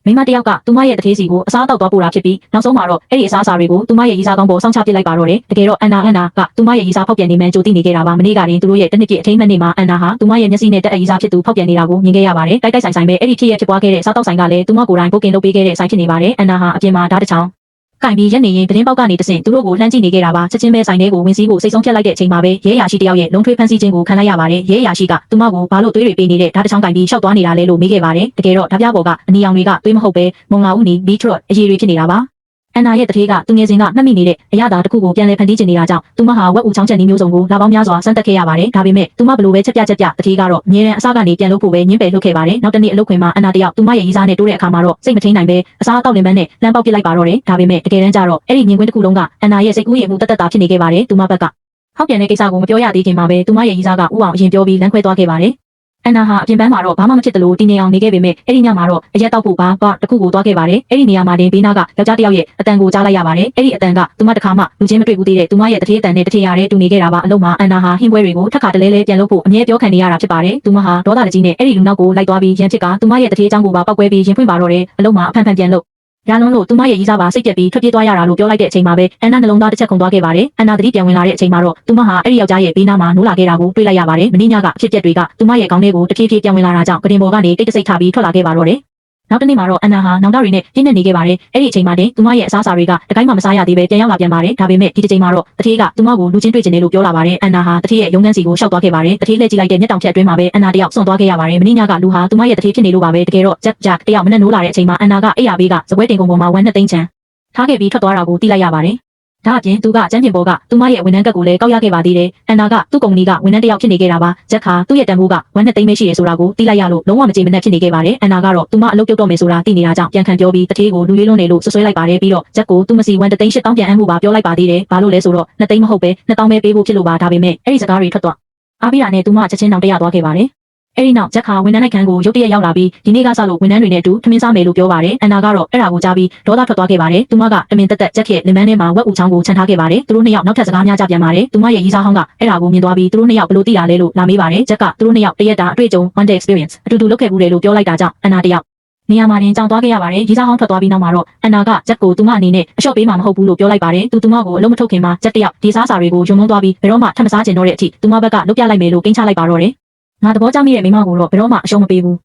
မိမတယောက်ကသူမရဲ့တထေးစီကိုအစားတောက်သွားပို့တာဖြစ်ပြီးနောက်ဆုံးမှာတော့အဲ့ဒီအစားအစာတွေကိုသူမရဲ့ရီစားကောင်းပေါ်စောင့်ချပစ်လိုက်ပါတော့တယ်တကယ်တော့အန်နာကသူမရဲ့ရီစားဖောက်ပြန်နေမှန်းကြိုသိနေခဲ့တာပါမနေ့ကတင်သူတို့ရဲ့တနစ်ပြည့်အထိမ်းအမှတ်နေ့မှာအန်နာဟာသူမရဲ့မျက်စိနဲ့တက်အရီစားဖြစ်သူဖောက်ပြန်နေတာကိုမြင်ခဲ့ရပါတယ်တိုက်ဆိုင်ပဲအဲ့ဒီဖြစ်ရဖြစ်ပွားခဲ့တဲ့စားတောက်ဆိုင်ကလည်းသူမကိုယ်တိုင်ဘုတ်ကင်လုပ်ပေးခဲ့တဲ့ဆိုင်ဖြစ်နေပါတယ်အန်နာဟာအပြင်မှာဓာတ်တစ်ချောင်းကင်ပြီးရက်နေရင်သတင်းပေါက်ကနေတဆင့်သူတို့ကိုလှမ်းကြည့်နေခဲ့တာပါချက်ချင်းပဲဆိုင်ထဲကိုဝင်စည်းဖို့စိတ်ဆုံးဖြတ်လိုက်တဲ့အချိန်မှာပဲရဲရရှိတယောက်ရဲ့လုံးထွေးဖမ်းဆီးခြင်းကိုခံလိုက်ရပါတယ်ရဲရရှိကသူမကိုဘာလို့သွေးတွေပေးနေတဲ့ဓာတ်တစ်ချောင်းကင်ပြီးရှောက်သွားနေတာလဲလို့မေးခဲ့ပါတယ်တကယ်တော့ဓာတ်ပြားပေါ်ကအနီရောင်တွေကသွေးမဟုတ်ပဲမုံလာဦးနီဘီထရော့အရည်တွေဖြစ်နေတာပါအန်နာရဲ့တထေးကသူငယ်စဉ်ကမှတ်မိနေတဲ့အရာတစ်ခုကိုပြန်လည်ဖန်တီးချင်နေတာကြောင့်သူမဟာဝက်ဦးချောင်းချက်နီးမျိုးစုံကိုလာပေါင်းများစွာစမ်းသပ်ခဲ့ရပါတယ်ဒါပေမဲ့သူမဘလို့ပဲချက်ပြတထေးကတော့အမြဲတမ်းအစားကနေပြန်လုပ်ဖို့ပဲညှင်းပယ်လုပ်ခဲ့ပါတယ်နောက်တစ်နေ့အလုပ်ခွင်မှာအန်နာတယောက်သူမရဲ့ရီးစားနဲ့တိုးတဲ့အခါမှာတော့စိတ်မထိန်နိုင်ပဲအစားအသောက်လင်ပန်းနဲ့လမ်းပေါက်ပစ်လိုက်ပါတော့တယ်ဒါပေမဲ့တကယ်တမ်းကျတော့အဲ့ဒီညင်ကွင်းတစ်ခုလုံးကအန်နာရဲ့စိတ်ကူးရင်မှုတသက်တာဖြစ်နေခဲ့ပါတယ်သူမဘက်ကဟောက်ပြန်တဲ့ကိစ္စကိုမပြောရသေးခင်မှာပဲသူမရဲ့ရီးစားကဥအောင်အရင်ပြောပြီးလမ်းခွဲသွားခဲ့ပါတယ်အန်နာဟာအပြင်ပန်းမှာတော့ဘာမှမဖြစ်သလိုတည်နေအောင်နေခဲ့ပေမဲ့အဲ့ဒီညမှာတော့အရက်တောက်ဖို့ဘာတစ်ခုကိုသွားခဲ့ပါတယ်အဲ့ဒီနေရာမှာတင်ဘေးနားကယောက်ျားတစ်ယောက်ရဲ့အတန်ကိုကြားလိုက်ရပါတယ်အဲ့ဒီအတန်ကသူမတခါမှလူချင်းမတွေ့ဘူးသေးတဲ့သူမရဲ့တထေးအတန်နဲ့တထေးရတဲ့တူနေခဲ့တာပါအလုံးမှာအန်နာဟာဟင်းပွဲတွေကိုထပ်ခါတလဲလဲပြန်လုပ်ဖို့အမြဲပြောခံနေရတာဖြစ်ပါတယ်သူမဟာဒေါသတကြီးနဲ့အဲ့ဒီလူနောက်ကိုလိုက်သွားပြီးရန်ဖြစ်ကသူမရဲ့တထေးအကြောင်းကိုပါပောက်ကွဲပြီးရင်ဖွင့်ပါတော့တယ်အလုံးမှာအဖန်ပြန်လို့ရလွန်းလို့သူမရဲ့ရီးစားပါစိတ်ပြက်ပြီးထွက်ပြေးသွားရတာလို့ပြောလိုက်တဲ့အချိန်မှာပဲအန်နာနှလုံးသားတစ်ချက်ခုန်သွားခဲ့ပါတယ်အန်နာသတိပြန်ဝင်လာတဲ့အချိန်မှာတော့သူမဟာအဲ့ဒီယောက်ျားရဲ့ဘေးနားမှာနိုးလာခဲ့တာကိုတွေ့လိုက်ရပါတယ်မင်းညကအဖြစ်ပြက်တွေကသူမရဲ့ခေါင်းထဲကိုတဖြည်းဖြည်းပြန်ဝင်လာတာကြောင့်ကတင်ပေါ်ကနေတိတ်တဆိတ်ထားပြီးထွက်လာခဲ့ပါတော့တယ်နောက်တစ်နေ့မှာတော့အန်နာဟာနောင်တတွေနဲ့ပြင်းနေခဲ့ပါတယ်အဲ့ဒီအချိန်မှာတင်သူမရဲ့အစားအစာတွေကတကိုင်းမှမစားရသေးပဲပြန်ရောက်လာပြန်ပါတယ်ဒါပေမဲ့ဒီတစ်ချိန်မှာတော့တထေးကသူမကိုလူချင်းတွေ့ကျင်တယ်လို့ပြောလာပါတယ်အန်နာဟာတထေးရဲ့ရုံးခန်းစီကိုရှောက်သွားခဲ့ပါတယ်တထေးလှည့်ကြည့်လိုက်တဲ့မျက်တောင်ဖြတ်အတွင်းမှာပဲအန်နာတယောက်စွန့်သွားခဲ့ရပါတယ်မင်းညကလူဟာသူမရဲ့တထေးဖြစ်နေလို့ပါပဲတကယ်တော့ဂျက်တယောက်မနဲ့နိုးလာတဲ့အချိန်မှာအန်နာကအိယာဘေးကစပွဲတင်ကုန်ပေါ်မှာဝမ်းနဲ့သိန်းချမ်းထားခဲ့ပြီးထွက်သွားတာကိုသိလိုက်ရပါတယ်ဒါအပြင်သူကကျန်းကျင်ဘောကသူမရဲ့ဝန်ထမ်းကတ်ကိုလည်းကောက်ရခဲ့ပါသေးတယ်အန်နာကသူ့ကုမ္ပဏီကဝန်ထမ်းတစ်ယောက်ဖြစ်နေခဲ့တာပါဂျက်ခါသူ့ရဲ့တန်ဖိုးကဝမ်းနဲ့သိန်းပဲရှိရဆိုတာကိုသိလိုက်ရလို့လုံးဝမကြေမနက်ဖြစ်နေခဲ့ပါတယ်အန်နာကတော့သူမအလုပ်ပြုတ်တော့မယ်ဆိုတာသိနေတာကြောင့်ပြန်ခံပြောပြီးတထေးကိုလူလေးလုံးနေလို့ဆွဆွဲလိုက်ပါတယ်ပြီးတော့ဂျက်ကိုသူမစီဝမ်း3သိန်း8တောင်းပြန်အမ်းမှုပါပြောလိုက်ပါသေးတယ်ဘာလို့လဲဆိုတော့2သိန်းမဟုတ်ပဲ2တောင်းပဲပေးဖို့ဖြစ်လို့ပါဒါပေမဲ့အဲ့ဒီစကားတွေထွက်သွားအားပြီးတာနဲ့သူမချက်ချင်းတောင်တရသွားခဲ့ပါတယ်အဲ့ဒီနောက်ဂျက်ခါဝန်ထမ်းလိုက်ခန်းကိုရုတ်တရက်ရောက်လာပြီးဒီနေ့ကစလို့ဝန်ထမ်းတွေနဲ့အတူထမင်းစားမယ်လို့ပြောပါတယ်အန်နာကတော့အဲ့ဒါကိုကြားပြီးဒေါသထွက်သွားခဲ့ပါတယ်သူမကတမင်တက်ဂျက်ရဲ့လင်မန်းထဲမှာဝက်ဦးချောင်းကိုခြံထားခဲ့ပါတယ်သူတို့နှစ်ယောက်နောက်ထပ်စကားများကြပြန်ပါတယ်သူမရဲ့ရီးစားဟောင်းကအဲ့ဒါကိုမြင်သွားပြီးသူတို့နှစ်ယောက်ဘယ်လိုသိတာလဲလို့လာမေးပါတယ်ဂျက်ကသူတို့နှစ်ယောက်တရက်တာအတွေ့အကြုံ one day experience အတူတူလုပ်ခဲ့ဘူးတယ်လို့ပြောလိုက်တာကြောင့်အန်နာတယောက်နေရာမှာတင်ကြောင်သွားခဲ့ရပါတယ်ရီးစားဟောင်းထွက်သွားပြီးနောက်မှာတော့အန်နာကဂျက်ကိုသူမအနေနဲ့အလျှော့ပေးမှာမဟုတ်ဘူးလို့ပြောလိုက်ပါတယ်သူမကိုအလုံးမထုတ်ခင်မှာဂျက်တယောက်ဒီစားစာတွေကိုယုံမုန်းသွားပြီးဘယ်တော့မှထပ်မစားကျင်တော့တဲ့အထိသူမဘက်ကလုတ်ပြလိုက်မယ်လို့ကိန်းချလိုက်ပါတော့တယ်ငါသဘောကျမိတဲ့မိမကိုတော့ဘယ်တော့မှအရှုံးမပေးဘူး